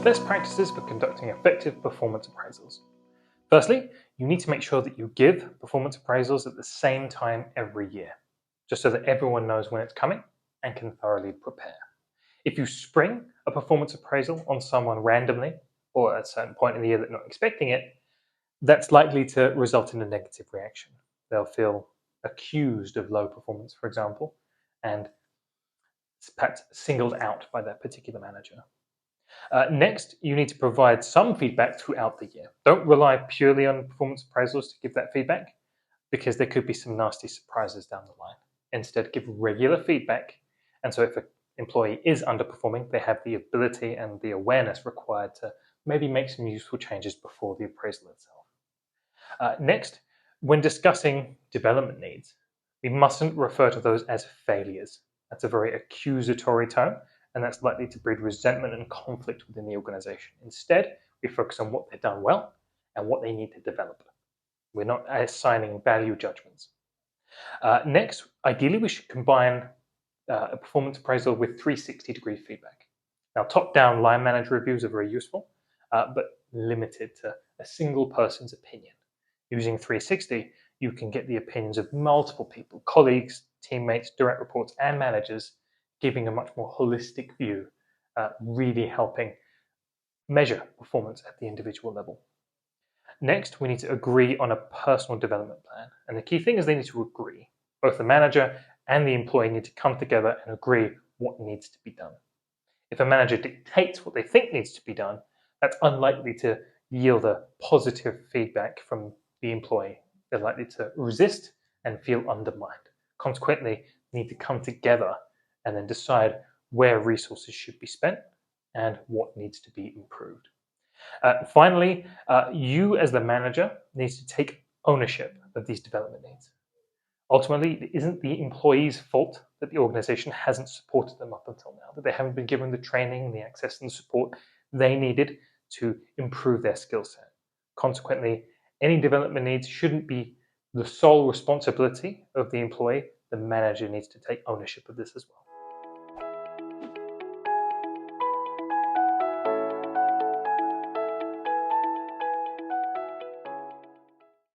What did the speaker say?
best practices for conducting effective performance appraisals. Firstly, you need to make sure that you give performance appraisals at the same time every year, just so that everyone knows when it's coming and can thoroughly prepare. If you spring a performance appraisal on someone randomly or at a certain point in the year that they're not expecting it, that's likely to result in a negative reaction. They'll feel accused of low performance, for example, and perhaps singled out by that particular manager. Next, you need to provide some feedback throughout the year. Don't rely purely on performance appraisals to give that feedback, because there could be some nasty surprises down the line. Instead, give regular feedback. And so if an employee is underperforming, they have the ability and the awareness required to maybe make some useful changes before the appraisal itself. Next, when discussing development needs, we mustn't refer to those as failures. That's a very accusatory tone, and that's likely to breed resentment and conflict within the organization. Instead, we focus on what they've done well and what they need to develop. We're not assigning value judgments. Next, ideally, we should combine a performance appraisal with 360-degree feedback. Now, top-down line manager reviews are very useful, but limited to a single person's opinion. Using 360, you can get the opinions of multiple people, colleagues, teammates, direct reports, and managers, giving a much more holistic view, really helping measure performance at the individual level. Next, we need to agree on a personal development plan. And the key thing is they need to agree. Both the manager and the employee need to come together and agree what needs to be done. If a manager dictates what they think needs to be done, that's unlikely to yield a positive feedback from the employee. They're likely to resist and feel undermined. Consequently, they need to come together and then decide where resources should be spent and what needs to be improved. Finally, you as the manager needs to take ownership of these development needs. Ultimately, it isn't the employee's fault that the organization hasn't supported them up until now, that they haven't been given the training, the access, and the support they needed to improve their skill set. Consequently, any development needs shouldn't be the sole responsibility of the employee. The manager needs to take ownership of this as well.